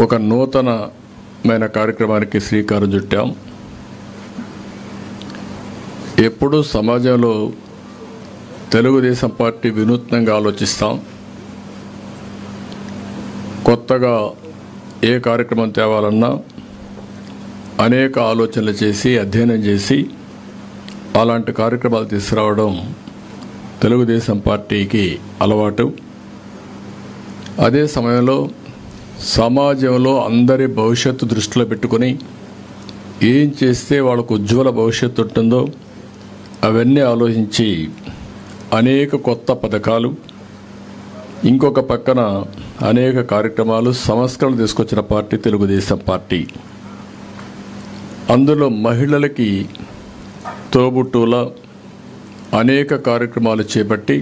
ఒక నూతనమైన కార్యక్రమానికి శ్రీకారం చుట్టాం. ఎప్పుడూ సమాజంలో తెలుగుదేశం పార్టీ వినూత్నంగా ఆలోచిస్తాం. కొత్తగా ఏ కార్యక్రమం తేవాలన్నా అనేక ఆలోచనలు చేసి అధ్యయనం చేసి అలాంటి కార్యక్రమాలు తీసుకురావడం తెలుగుదేశం పార్టీకి అలవాటు. అదే సమయంలో సమాజంలో అందరి భవిష్యత్తు దృష్టిలో పెట్టుకొని ఏం చేస్తే వాళ్ళకు ఉజ్వల భవిష్యత్తు ఉంటుందో అవన్నీ ఆలోచించి అనేక కొత్త పథకాలు, ఇంకొక పక్కన అనేక కార్యక్రమాలు, సంస్కరణలు తీసుకొచ్చిన పార్టీ తెలుగుదేశం పార్టీ. అందులో మహిళలకి తోబుట్టుల అనేక కార్యక్రమాలు చేపట్టి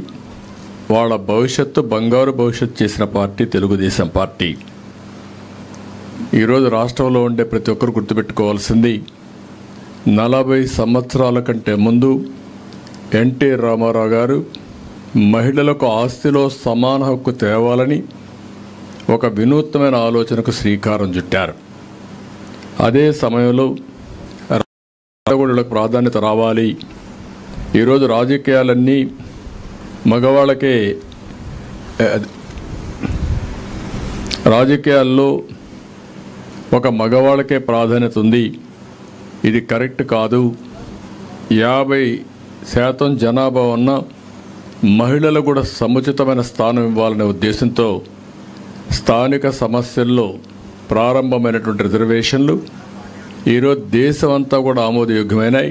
వాళ్ళ భవిష్యత్తు బంగారు భవిష్యత్తు చేసిన పార్టీ తెలుగుదేశం పార్టీ. ఈరోజు రాష్ట్రంలో ఉండే ప్రతి ఒక్కరు గుర్తుపెట్టుకోవాల్సింది 40 సంవత్సరాల కంటే ముందు ఎన్టీ రామారావు గారు మహిళలకు ఆస్తిలో సమాన హక్కు తేవాలని ఒక వినూత్నమైన ఆలోచనకు శ్రీకారం చుట్టారు. అదే సమయంలో రాజగుడులకు ప్రాధాన్యత రావాలి, ఈరోజు రాజకీయాలన్నీ మగవాళ్ళకే, రాజకీయాల్లో ఒక మగవాళ్ళకే ప్రాధాన్యత ఉంది, ఇది కరెక్ట్ కాదు, 50% జనాభా ఉన్న మహిళలకు కూడా సముచితమైన స్థానం ఇవ్వాలనే ఉద్దేశంతో స్థానిక సమస్యల్లో ప్రారంభమైనటువంటి రిజర్వేషన్లు ఈరోజు దేశమంతా కూడా ఆమోదయోగ్యమైనాయి.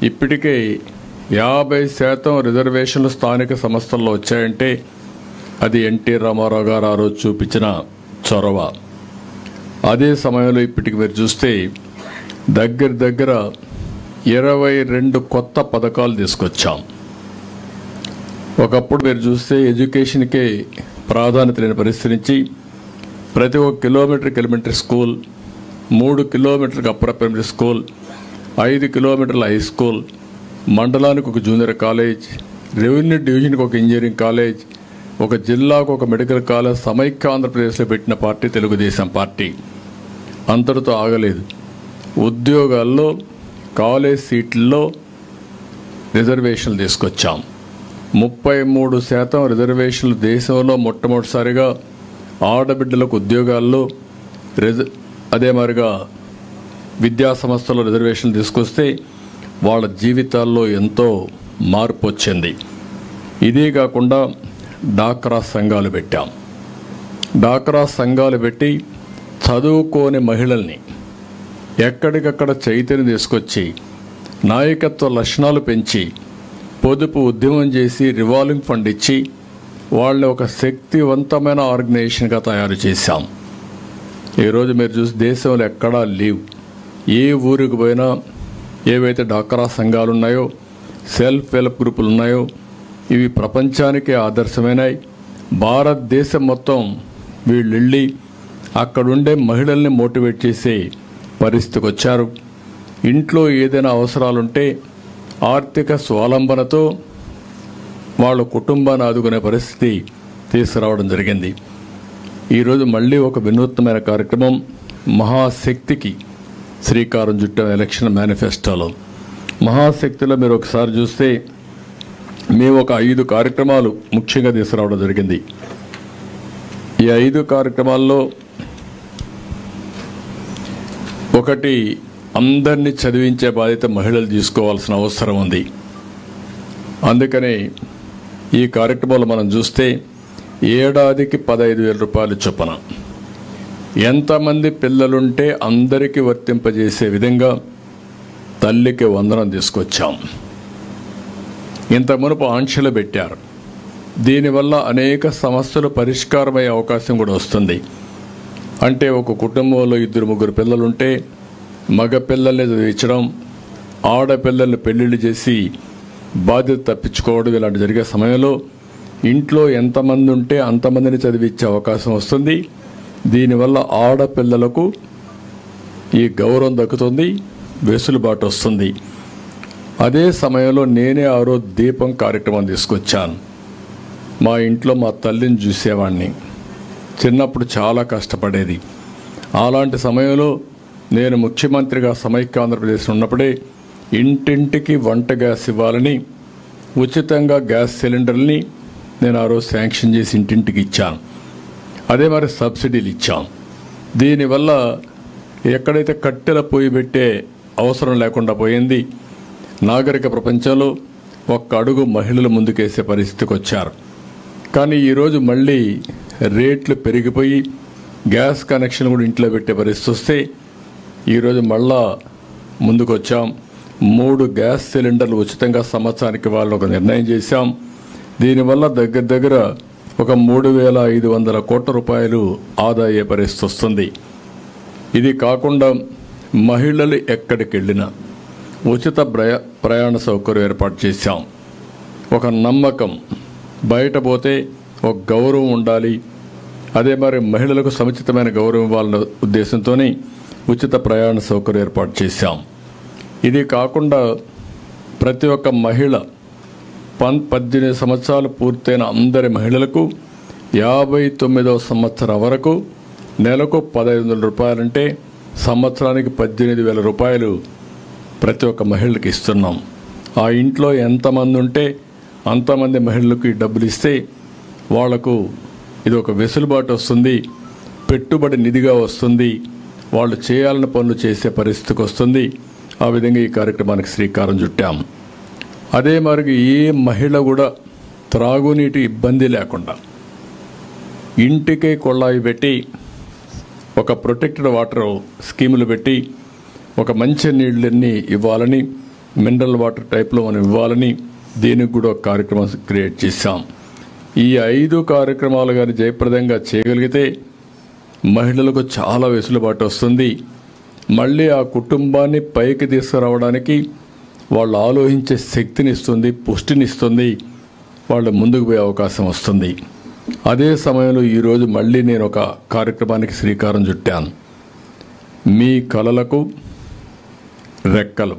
ఇప్పటికే 50% రిజర్వేషన్లు స్థానిక సంస్థల్లో వచ్చాయంటే అది ఎన్టీ రామారావు గారు ఆ రోజు చూపించిన చొరవ. అదే సమయంలో ఇప్పటికి మీరు చూస్తే దగ్గర 22 కొత్త పథకాలు తీసుకొచ్చాం. ఒకప్పుడు మీరు చూస్తే ఎడ్యుకేషన్కే ప్రాధాన్యత లేని పరిస్థితి నుంచి ప్రతి 1 కిలోమీటర్కి ఎలిమెంటరీ స్కూల్, 3 కిలోమీటర్కి అప్పర్ ప్రైమరీ స్కూల్, 5 కిలోమీటర్ల హై స్కూల్, మండలానికి ఒక జూనియర్ కాలేజ్, రెవెన్యూ డివిజన్కి ఒక ఇంజనీరింగ్ కాలేజ్, ఒక జిల్లాకు ఒక మెడికల్ కాలేజ్ సమైక్య ఆంధ్రప్రదేశ్లో పెట్టిన పార్టీ తెలుగుదేశం పార్టీ. అంతటితో ఆగలేదు. ఉద్యోగాల్లో, కాలేజ్ సీట్లలో రిజర్వేషన్లు తీసుకొచ్చాం. 33% రిజర్వేషన్లు దేశంలో మొట్టమొదటిసారిగా ఆడబిడ్డలకు ఉద్యోగాల్లో, అదే మాదిరిగా విద్యా సంస్థల్లో రిజర్వేషన్లు తీసుకొస్తే వాళ్ళ జీవితాల్లో ఎంతో మార్పు వచ్చింది. ఇదే కాకుండా డాక్రా సంఘాలు పెట్టాం. డాక్రా సంఘాలు పెట్టి చదువుకోని మహిళల్ని ఎక్కడికక్కడ చైతన్యం తీసుకొచ్చి నాయకత్వ లక్షణాలు పెంచి పొదుపు ఉద్యమం చేసి రివాల్వింగ్ ఫండ్ ఇచ్చి వాళ్ళని ఒక శక్తివంతమైన ఆర్గనైజేషన్గా తయారు చేశాం. ఈరోజు మీరు చూసి దేశంలో ఎక్కడా లేవు. ఏ ఊరికి పోయినా ఏవైతే డాక్రా సంఘాలు ఉన్నాయో, సెల్ఫ్ హెల్ప్ గ్రూపులు ఉన్నాయో ఇవి ప్రపంచానికే ఆదర్శమైనాయి. భారతదేశం మొత్తం వీళ్ళు వెళ్ళి అక్కడుండే మహిళల్ని మోటివేట్ చేసే పరిస్థితికి వచ్చారు. ఇంట్లో ఏదైనా అవసరాలుంటే ఆర్థిక స్వావలంబనతో వాళ్ళ కుటుంబాన్ని ఆదుకునే పరిస్థితి తీసుకురావడం జరిగింది. ఈరోజు మళ్ళీ ఒక వినూత్నమైన కార్యక్రమం మహాశక్తికి శ్రీకారం చుట్టాం. ఎలక్షన్ మేనిఫెస్టోలో మహాశక్తిలో మీరు ఒకసారి చూస్తే మేము ఒక 5 కార్యక్రమాలు ముఖ్యంగా తీసుకురావడం జరిగింది. ఈ 5 కార్యక్రమాల్లో ఒకటి, అందరినీ చదివించే బాధ్యత మహిళలు తీసుకోవాల్సిన అవసరం ఉంది. అందుకనే ఈ కార్యక్రమంలో మనం చూస్తే ఏడాదికి 15,000 రూపాయలు చొప్పున ఎంతమంది పిల్లలుంటే అందరికీ వర్తింపజేసే విధంగా తల్లికి వందనం తీసుకొచ్చాం. ఇంత మునుపు ఆంక్షలు పెట్టారు. దీనివల్ల అనేక సమస్యలు పరిష్కారమయ్యే అవకాశం కూడా వస్తుంది. అంటే ఒక కుటుంబంలో 2-3 పిల్లలుంటే మగ పిల్లల్ని చదివించడం, ఆడపిల్లల్ని పెళ్లిళ్ళు చేసి బాధ్యత తప్పించుకోవడం ఇలాంటి జరిగే సమయంలో ఇంట్లో ఎంతమంది ఉంటే అంతమందిని చదివించే అవకాశం వస్తుంది. దీనివల్ల ఆడపిల్లలకు ఈ గౌరవం దక్కుతుంది, వెసులుబాటు వస్తుంది. అదే సమయంలో నేనే ఆ రోజు దీపం కార్యక్రమం తీసుకొచ్చాను. మా ఇంట్లో మా తల్లిని చూసేవాడిని. చిన్నప్పుడు చాలా కష్టపడేది. అలాంటి సమయంలో నేను ముఖ్యమంత్రిగా సమైక్య ఆంధ్రప్రదేశ్ ఉన్నప్పుడే ఇంటింటికి వంట గ్యాస్ ఇవ్వాలని ఉచితంగా గ్యాస్ సిలిండర్ని నేను ఆ రోజు శాంక్షన్ చేసి ఇంటింటికి ఇచ్చాను. అదే మరి సబ్సిడీలు ఇచ్చాం. దీనివల్ల ఎక్కడైతే కట్టెల పొయ్యి పెట్టే అవసరం లేకుండా పోయింది. నాగరిక ప్రపంచంలో ఒక్క అడుగు మహిళలు ముందుకేసే పరిస్థితికి వచ్చారు. కానీ ఈరోజు మళ్ళీ రేట్లు పెరిగిపోయి గ్యాస్ కనెక్షన్ కూడా ఇంట్లో పెట్టే పరిస్థితి వస్తే ఈరోజు మళ్ళా ముందుకు వచ్చాం. 3 గ్యాస్ సిలిండర్లు ఉచితంగా సంవత్సరానికి ఇవ్వాలని ఒక నిర్ణయం చేశాం. దీనివల్ల దగ్గర ఒక 3,500 కోట్ల రూపాయలు ఆదా అయ్యే పరిస్థితి వస్తుంది. ఇది కాకుండా మహిళలు ఎక్కడికి వెళ్ళినా ఉచిత ప్రయాణ సౌకర్యం ఏర్పాటు చేశాం. ఒక నమ్మకం, బయట పోతే ఒక గౌరవం ఉండాలి. అదే మరి మహిళలకు సముచితమైన గౌరవం ఇవ్వాలన్న ఉద్దేశంతోనే ఉచిత ప్రయాణ సౌకర్యం ఏర్పాటు చేశాం. ఇది కాకుండా ప్రతి ఒక్క మహిళ 18 సంవత్సరాలు పూర్తయిన అందరి మహిళలకు 59వ సంవత్సరం వరకు నెలకు 1,500 రూపాయలంటే సంవత్సరానికి 18,000 రూపాయలు ప్రతి ఒక్క మహిళకి ఇస్తున్నాం. ఆ ఇంట్లో ఎంతమంది ఉంటే అంతమంది మహిళలకు ఈ డబ్బులు ఇస్తే వాళ్లకు ఇది ఒక వెసులుబాటు వస్తుంది, పెట్టుబడి నిధిగా వస్తుంది, వాళ్ళు చేయాలని పనులు చేసే పరిస్థితికి వస్తుంది. ఆ విధంగా ఈ కార్యక్రమానికి శ్రీకారం చుట్టాం. అదే మరి ఏ మహిళ కూడా త్రాగునీటి ఇబ్బంది లేకుండా ఇంటికే కొళాయి పెట్టి ఒక ప్రొటెక్టెడ్ వాటర్ స్కీములు పెట్టి ఒక మంచి నీళ్ళని ఇవ్వాలని, మినరల్ వాటర్ టైప్లో మనం ఇవ్వాలని దీనికి కూడా ఒక కార్యక్రమం క్రియేట్ చేశాం. ఈ 5 కార్యక్రమాలు కానీ జయప్రదంగా చేయగలిగితే మహిళలకు చాలా వెసులుబాటు వస్తుంది. మళ్ళీ ఆ కుటుంబాన్ని పైకి తీసుకురావడానికి వాళ్ళు ఆలోచించే శక్తిని ఇస్తుంది, పుష్టినిస్తుంది, వాళ్ళు ముందుకు పోయే అవకాశం వస్తుంది. అదే సమయంలో ఈరోజు మళ్ళీ నేను ఒక కార్యక్రమానికి శ్రీకారం చుట్టాను. మీ కలలకు రెక్కలు.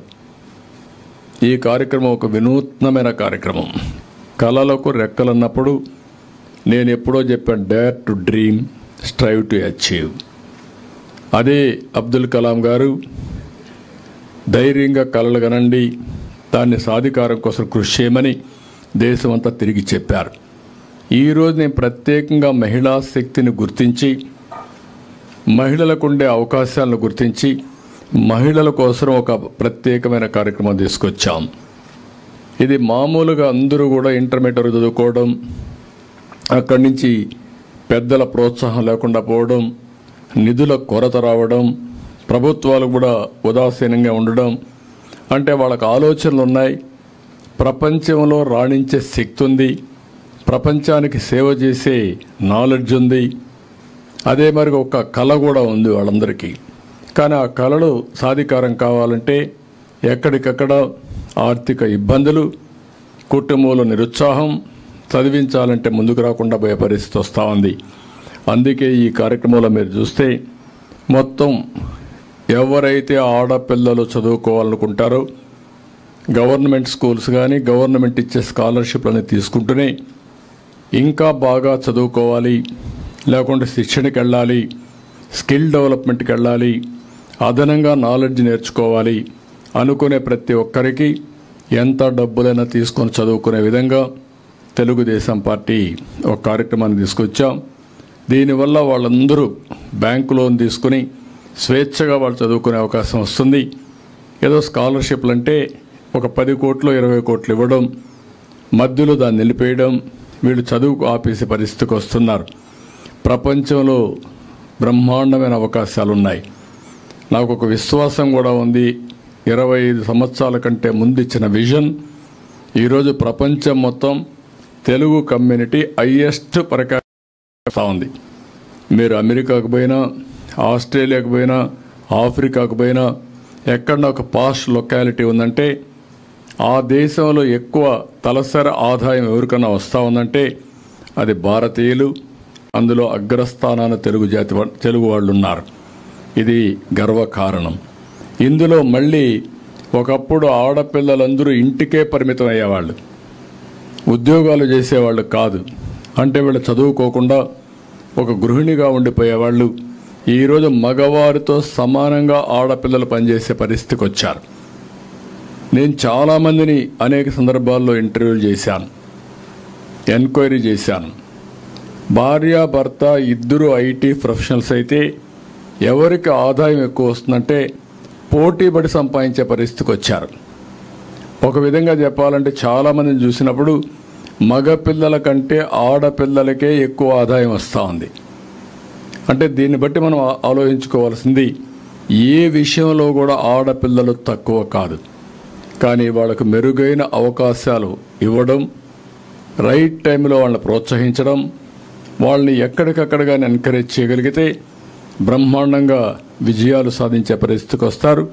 ఈ కార్యక్రమం ఒక వినూత్నమైన కార్యక్రమం. కలలకు రెక్కలు అన్నప్పుడు నేను ఎప్పుడో చెప్పాను, dare to dream, strive to achieve. అదే అబ్దుల్ కలాం గారు ధైర్యంగా కలలు కనండి, దాన్ని సాధికారం కోసం కృషి చేయమని దేశమంతా తిరిగి చెప్పారు. ఈరోజు నేను ప్రత్యేకంగా మహిళా శక్తిని గుర్తించి, మహిళలకు ఉండే అవకాశాలను గుర్తించి మహిళల కోసం ఒక ప్రత్యేకమైన కార్యక్రమం తీసుకొచ్చాం. ఇది మామూలుగా అందరూ కూడా ఇంటర్మీడియట్ చదువుకోవడం, అక్కడి నుంచి పెద్దల ప్రోత్సాహం లేకుండా పోవడం, నిధుల కొరత రావడం, ప్రభుత్వాలు కూడా ఉదాసీనంగా ఉండడం, అంటే వాళ్ళకు ఆలోచనలు ఉన్నాయి, ప్రపంచంలో రాణించే శక్తి ఉంది, ప్రపంచానికి సేవ చేసే నాలెడ్జ్ ఉంది, అదే మరి ఒక కళ కూడా ఉంది వాళ్ళందరికీ. కానీ ఆ కళలు సాధికారం కావాలంటే ఎక్కడికక్కడ ఆర్థిక ఇబ్బందులు, కుటుంబంలో నిరుత్సాహం, చదివించాలంటే ముందుకు రాకుండా పోయే పరిస్థితి వస్తూ ఉంది. అందుకే ఈ కార్యక్రమంలో మీరు చూస్తే మొత్తం ఎవరైతే ఆడపిల్లలు చదువుకోవాలనుకుంటారో గవర్నమెంట్ స్కూల్స్ కానీ గవర్నమెంట్ ఇచ్చే స్కాలర్షిప్లని తీసుకుంటూనే ఇంకా బాగా చదువుకోవాలి, లేకుంటే శిక్షణకి వెళ్ళాలి, స్కిల్ డెవలప్మెంట్కి వెళ్ళాలి, అదనంగా నాలెడ్జ్ నేర్చుకోవాలి అనుకునే ప్రతి ఒక్కరికి ఎంత డబ్బులైనా తీసుకొని చదువుకునే విధంగా తెలుగుదేశం పార్టీ ఒక కార్యక్రమాన్ని తీసుకొచ్చాం. దీనివల్ల వాళ్ళందరూ బ్యాంకు లోన్ తీసుకుని స్వేచ్ఛగా వాళ్ళు చదువుకునే అవకాశం వస్తుంది. ఏదో స్కాలర్షిప్లు అంటే ఒక 10 కోట్లు 20 కోట్లు ఇవ్వడం, మధ్యలో దాన్ని నిలిపేయడం, వీళ్ళు చదువుకు ఆపేసే పరిస్థితికి వస్తున్నారు. ప్రపంచంలో బ్రహ్మాండమైన అవకాశాలు ఉన్నాయి. నాకు ఒక విశ్వాసం కూడా ఉంది. 25 సంవత్సరాల కంటే ముందు ఇచ్చిన విజన్ ఈరోజు ప్రపంచం మొత్తం తెలుగు కమ్యూనిటీ హైయెస్ట్ పరికారం ఉంది. మీరు అమెరికాకు పోయినా, ఆస్ట్రేలియాకు పోయినా, ఆఫ్రికాకు పోయినా, ఎక్కడన్నా ఒక పాష్ లొకాలిటీ ఉందంటే ఆ దేశంలో ఎక్కువ తలసరి ఆదాయం ఎవరికన్నా వస్తూ ఉందంటే అది భారతీయులు, అందులో అగ్రస్థానాన తెలుగు వాళ్ళు ఉన్నారు. ఇది గర్వకారణం. ఇందులో మళ్ళీ ఒకప్పుడు ఆడపిల్లలందరూ ఇంటికే పరిమితం అయ్యేవాళ్ళు, ఉద్యోగాలు చేసేవాళ్ళు కాదు. అంటే వీళ్ళు చదువుకోకుండా ఒక గృహిణిగా ఉండిపోయేవాళ్ళు. ఈరోజు మగవారితో సమానంగా ఆడపిల్లలు పనిచేసే పరిస్థితికి వచ్చారు. నేను చాలామందిని అనేక సందర్భాల్లో ఇంటర్వ్యూలు చేశాను, ఎంక్వైరీ చేశాను. భార్యాభర్త ఇద్దరు ఐటీ ప్రొఫెషనల్స్ అయితే ఎవరికి ఆదాయం ఎక్కువ వస్తుందంటే పోటీపడి సంపాదించే పరిస్థితికి వచ్చారు. ఒక విధంగా చెప్పాలంటే చాలామందిని చూసినప్పుడు మగపిల్లల కంటే ఆడపిల్లలకే ఎక్కువ ఆదాయం వస్తూ ఉంది. అంటే దీన్ని బట్టి మనం ఆలోచించుకోవాల్సింది, ఏ విషయంలో కూడా ఆడపిల్లలు తక్కువ కాదు. కానీ వాళ్ళకు మెరుగైన అవకాశాలు ఇవ్వడం, రైట్ టైంలో వాళ్ళని ప్రోత్సహించడం, వాళ్ళని ఎక్కడికక్కడగా ఎంకరేజ్ చేయగలిగితే బ్రహ్మాండంగా విజయాలు సాధించే పరిస్థితికి వస్తారు.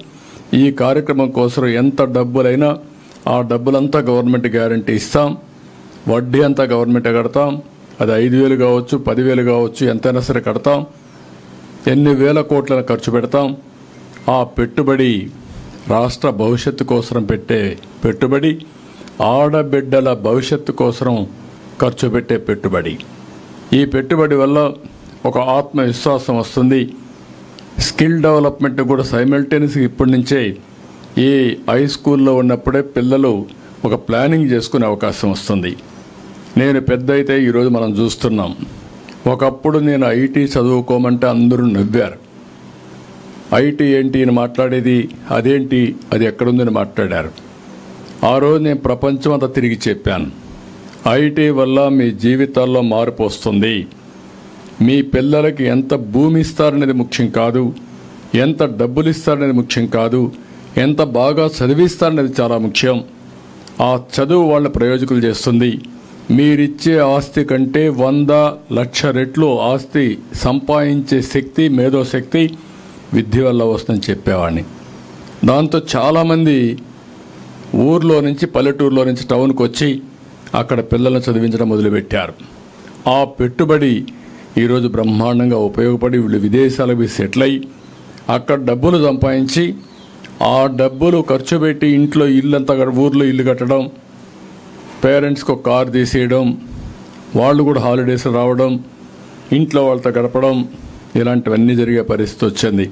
ఈ కార్యక్రమం కోసం ఎంత డబ్బులైనా ఆ డబ్బులంతా గవర్నమెంట్ గ్యారంటీ ఇస్తాం, వడ్డీ అంతా గవర్నమెంట్ కడతాం. అది 5,000 కావచ్చు, 10,000 కావచ్చు, ఎంతైనా సరే కడతాం. ఎన్ని వేల కోట్లను ఖర్చు పెడతాం. ఆ పెట్టుబడి రాష్ట్ర భవిష్యత్తు కోసం పెట్టే పెట్టుబడి, ఆడబిడ్డల భవిష్యత్తు కోసం ఖర్చు పెట్టే పెట్టుబడి. ఈ పెట్టుబడి వల్ల ఒక ఆత్మవిశ్వాసం వస్తుంది. స్కిల్ డెవలప్మెంట్ కూడా సైమల్టేనియస్గా ఇప్పటి నుంచే ఈ హై స్కూల్లో ఉన్నప్పుడే పిల్లలు ఒక ప్లానింగ్ చేసుకునే అవకాశం వస్తుంది. నేను పెద్ద అయితే ఈరోజు మనం చూస్తున్నాం. ఒకప్పుడు నేను ఐటీ చదువుకోమంటే అందరూ నవ్వారు. ఐటీ ఏంటి అని మాట్లాడేది, అదేంటి, అది ఎక్కడుందని మాట్లాడారు. ఆ రోజు నేను ప్రపంచం అంతా తిరిగి చెప్పాను, ఐటీ వల్ల మీ జీవితాల్లో మార్పు వస్తుంది. మీ పిల్లలకి ఎంత భూమి ఇస్తారనేది ముఖ్యం కాదు, ఎంత డబ్బులు ఇస్తారనేది ముఖ్యం కాదు, ఎంత బాగా చదివిస్తారనేది చాలా ముఖ్యం. ఆ చదువు వాళ్ళ ప్రయోజకులు చేస్తుంది. మీరిచ్చే ఆస్తి కంటే 100,00,000 రెట్లు ఆస్తి సంపాదించే శక్తి, మేధోశక్తి విద్య వల్ల వస్తుందని చెప్పేవాడిని. దాంతో చాలామంది ఊర్లో నుంచి, పల్లెటూరులో నుంచి టౌన్కి వచ్చి అక్కడ పిల్లలను చదివించడం మొదలుపెట్టారు. ఆ పెట్టుబడి ఈరోజు బ్రహ్మాండంగా ఉపయోగపడి వీళ్ళు విదేశాలకు సెటిల్ అయ్యి అక్కడ డబ్బులు సంపాదించి ఆ డబ్బులు ఖర్చు పెట్టి ఇంట్లో ఇల్లంతా ఊర్లో ఇల్లు కట్టడం, పేరెంట్స్కి ఒక కారు తీసేయడం, వాళ్ళు కూడా హాలిడేస్ రావడం, ఇంట్లో వాళ్ళతో గడపడం, ఇలాంటివన్నీ జరిగే పరిస్థితి వచ్చింది.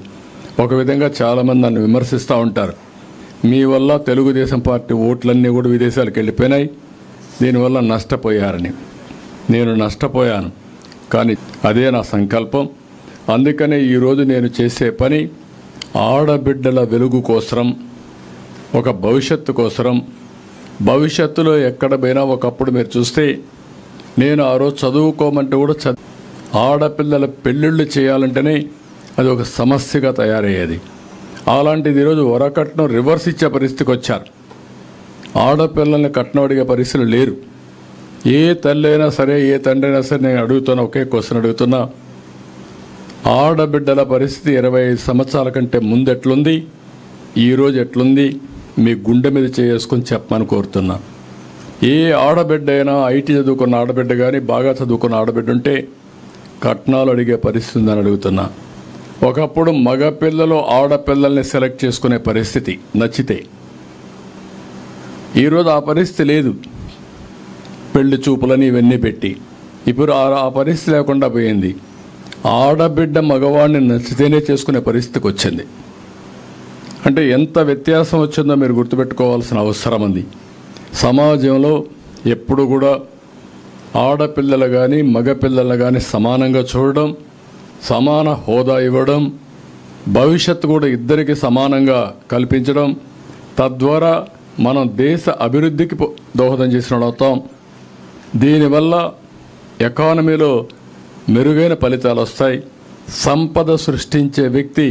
ఒక విధంగా చాలామంది నన్ను విమర్శిస్తూ ఉంటారు, మీ వల్ల తెలుగుదేశం పార్టీ ఓట్లన్నీ కూడా విదేశాలకు వెళ్ళిపోయినాయి, దీనివల్ల నష్టపోయారని. నేను నష్టపోయాను, కానీ అదే నా సంకల్పం. అందుకనే ఈరోజు నేను చేసే పని ఆడబిడ్డల వెలుగు కోసరం, ఒక భవిష్యత్తు కోసరం. భవిష్యత్తులో ఎక్కడ పోయినా ఒకప్పుడు మీరు చూస్తే నేను ఆ రోజు చదువుకోమంటే కూడా ఆడపిల్లల పెళ్ళిళ్ళు చేయాలంటేనే అది ఒక సమస్యగా తయారయ్యేది. అలాంటిది ఈరోజు వరకట్నం రివర్స్ ఇచ్చే పరిస్థితికి వచ్చారు. ఆడపిల్లల్ని కట్నం అడిగే పరిస్థితులు లేరు. ఏ తల్లి అయినా సరే, ఏ తండ్రి అయినా సరే, నేను అడుగుతున్నా, ఒకే క్వశ్చన్ అడుగుతున్నా, ఆడబిడ్డల పరిస్థితి 25 సంవత్సరాల కంటే ముందు ఎట్లుంది, ఈరోజు ఎట్లుంది, మీ గుండె మీద చేసుకొని చెప్పమని కోరుతున్నా. ఏ ఆడబిడ్డ అయినా, ఐటీ చదువుకున్న ఆడబిడ్డ కానీ, బాగా చదువుకున్న ఆడబిడ్డ ఉంటే కట్నాలు అడిగే పరిస్థితి ఉందని అడుగుతున్నా. ఒకప్పుడు మగపిల్లలు ఆడపిల్లల్ని సెలెక్ట్ చేసుకునే పరిస్థితి నచ్చితే, ఈరోజు ఆ పరిస్థితి లేదు. పెళ్లి చూపులని ఇవన్నీ పెట్టి ఇప్పుడు ఆ పరిస్థితి లేకుండా పోయింది. ఆడబిడ్డ మగవాడిని నచ్చితేనే చేసుకునే పరిస్థితికి వచ్చింది. అంటే ఎంత వ్యత్యాసం వచ్చిందో మీరు గుర్తుపెట్టుకోవాల్సిన అవసరం ఉంది. సమాజంలో ఎప్పుడు కూడా ఆడపిల్లలు కానీ మగపిల్లలు కానీ సమానంగా చూడడం, సమాన హోదా ఇవ్వడం, భవిష్యత్తు కూడా ఇద్దరికి సమానంగా కల్పించడం, తద్వారా మనం దేశ అభివృద్ధికి దోహదం చేసిన అవుతాం. దీనివల్ల ఎకానమీలో మెరుగైన ఫలితాలు వస్తాయి. సంపద సృష్టించే వ్యక్తి,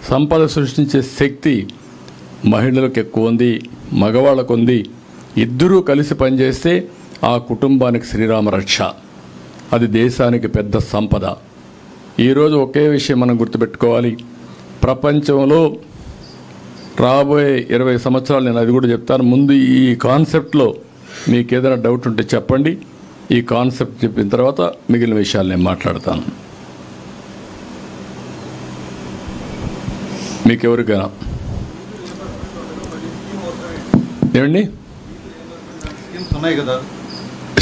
సంపద సృష్టించే శక్తి మహిళలకు ఎక్కువ ఉంది, మగవాళ్ళకు ఉంది. ఇద్దరూ కలిసి పనిచేస్తే ఆ కుటుంబానికి శ్రీరామ రక్ష, అది దేశానికి పెద్ద సంపద. ఈరోజు ఒకే విషయం మనం గుర్తుపెట్టుకోవాలి, ప్రపంచంలో రాబోయే 20 సంవత్సరాలు, నేను అది కూడా చెప్తాను. ముందు ఈ కాన్సెప్ట్లో మీకు ఏదైనా డౌట్ ఉంటే చెప్పండి. ఈ కాన్సెప్ట్ చెప్పిన తర్వాత మిగిలిన విషయాలు నేను మాట్లాడతాను. మీకు ఎవరికైనా ఏమండి,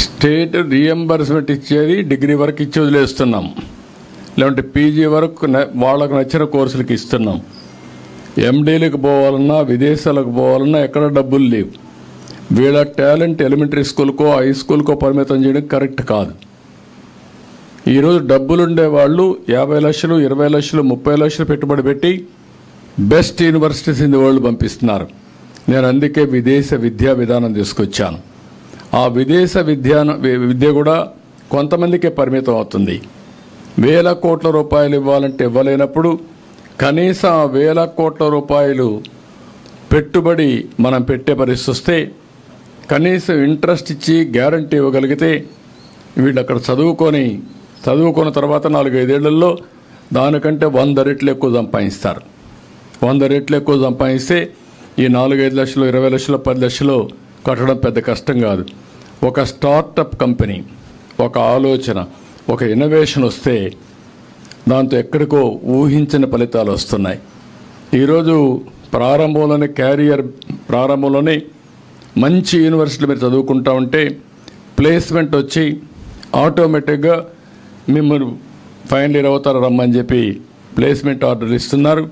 స్టేట్ రీఎంబర్స్మెంట్ ఇచ్చేది డిగ్రీ వరకు ఇచ్చి వదిలేస్తున్నాం. లేదంటే పీజీ వరకు వాళ్ళకు నచ్చిన కోర్సులకి ఇస్తున్నాం. ఎండీలకు పోవాలన్నా విదేశాలకు పోవాలన్నా ఎక్కడ డబ్బులు లేవు. వీళ్ళ టాలెంట్ ఎలిమెంటరీ స్కూల్కో హై స్కూల్కో పరిమితం చేయడం కరెక్ట్ కాదు. ఈరోజు డబ్బులుండే వాళ్ళు 50 లక్షలు 20 లక్షలు 30 లక్షలు పెట్టుబడి పెట్టి best universities in the world పంపిస్తున్నారు. నేను అందుకే విదేశ విద్యా విధానం తీసుకొచ్చాను. ఆ విదేశ విద్య కూడా కొంతమందికే పరిమితం అవుతుంది. 1,000 కోట్ల రూపాయలు ఇవ్వాలంటే ఇవ్వలేనప్పుడు కనీసం 1,000 కోట్ల రూపాయలు పెట్టుబడి మనం పెట్టే పరిస్థితి వస్తే కనీసం ఇంట్రెస్ట్ ఇచ్చి గ్యారంటీ ఇవ్వగలిగితే వీళ్ళు అక్కడ చదువుకున్న తర్వాత 4-5 ఏళ్లలో దానికంటే 100 రెట్లు ఎక్కువ సంపాదిస్తారు. 100 రెట్లు ఎక్కువ సంపాదిస్తే ఈ 4-5 లక్షలు 20 లక్షలు 10 లక్షలు కట్టడం పెద్ద కష్టం కాదు. ఒక స్టార్టప్ కంపెనీ, ఒక ఆలోచన, ఒక ఇన్నోవేషన్ వస్తే దాంతో ఎక్కడికో ఊహించిన ఫలితాలు వస్తున్నాయి. ఈరోజు ప్రారంభంలోనే మంచి యూనివర్సిటీలు మీరు చదువుకుంటా ఉంటే ప్లేస్మెంట్ వచ్చి ఆటోమేటిక్గా మిమ్మల్ని ఫైనల్ ఇయర్ అవుతారు రమ్మని చెప్పి ప్లేస్మెంట్ ఆర్డర్ ఇస్తున్నారు.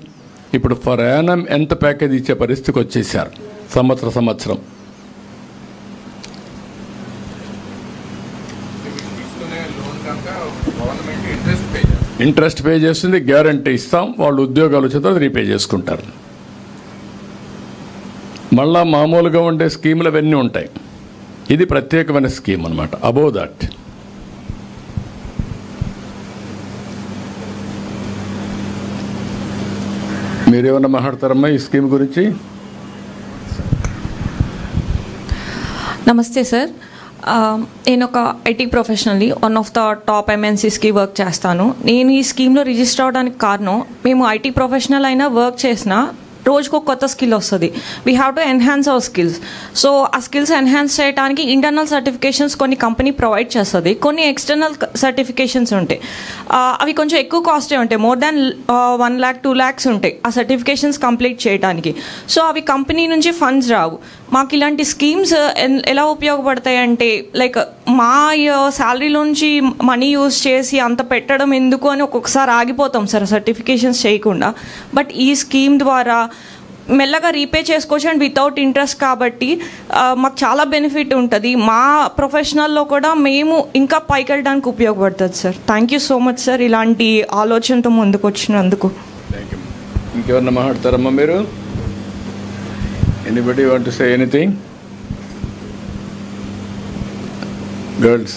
ఇప్పుడు ఫర్ యానం ఎంత ప్యాకేజ్ ఇచ్చే పరిస్థితికి వచ్చేసారు. సంవత్సరం ఇంట్రెస్ట్ పే చేస్తుంది, గ్యారంటీ ఇస్తాం, వాళ్ళు ఉద్యోగాలు వచ్చిన తర్వాత రీపే చేసుకుంటారు. మళ్ళా మామూలుగా ఉండే స్కీములు అవన్నీ ఉంటాయి. ఇది ప్రత్యేకమైన స్కీమ్ అనమాట. అబోవ్ దట్ మీరేమన్నా మాట్లాడతారమ్మా ఈ స్కీమ్ గురించి? నమస్తే సార్. నేను ఒక IT professionally one of the top ఎంఎన్సీస్కి వర్క్ చేస్తాను. నేను ఈ స్కీమ్లో రిజిస్టర్ అవడానికి కారణం, మేము ఐటీ ప్రొఫెషనల్ అయినా వర్క్ చేసినా రోజుకు కొత్త స్కిల్ వస్తుంది. We have to enhance our skills. So ఆ స్కిల్స్ ఎన్హాన్స్ చేయడానికి ఇంటర్నల్ సర్టిఫికేషన్స్ కొన్ని కంపెనీ ప్రొవైడ్ చేస్తుంది, కొన్ని ఎక్స్టర్నల్ సర్టిఫికేషన్స్ ఉంటాయి. అవి కొంచెం ఎక్కువ కాస్టే ఉంటాయి. మోర్ దాన్ 1 lakh 2 lakhs ఉంటాయి ఆ సర్టిఫికేషన్స్ కంప్లీట్ చేయడానికి. సో అవి కంపెనీ నుంచి ఫండ్స్ రావు. మాకు ఇలాంటి స్కీమ్స్ ఎలా ఉపయోగపడతాయి అంటే, లైక్ మా శాలరీలోంచి మనీ యూజ్ చేసి అంత పెట్టడం ఎందుకు అని ఒక్కొక్కసారి ఆగిపోతాం సార్ సర్టిఫికేషన్స్ చేయకుండా. బట్ ఈ స్కీమ్ ద్వారా మెల్లగా రీపే చేసుకోవచ్చు అండ్ వితౌట్ ఇంట్రెస్ట్ కాబట్టి మాకు చాలా బెనిఫిట్ ఉంటుంది. మా ప్రొఫెషనల్లో కూడా మేము ఇంకా పైకి వెళ్ళడానికి ఉపయోగపడుతుంది sir. Thank you so much sir ఇలాంటి ఆలోచనతో ముందుకు వచ్చినందుకు. ఇంకెవరన్నా మాట్లాడతారమ్మా మీరు? Anybody want to say anything? Girls.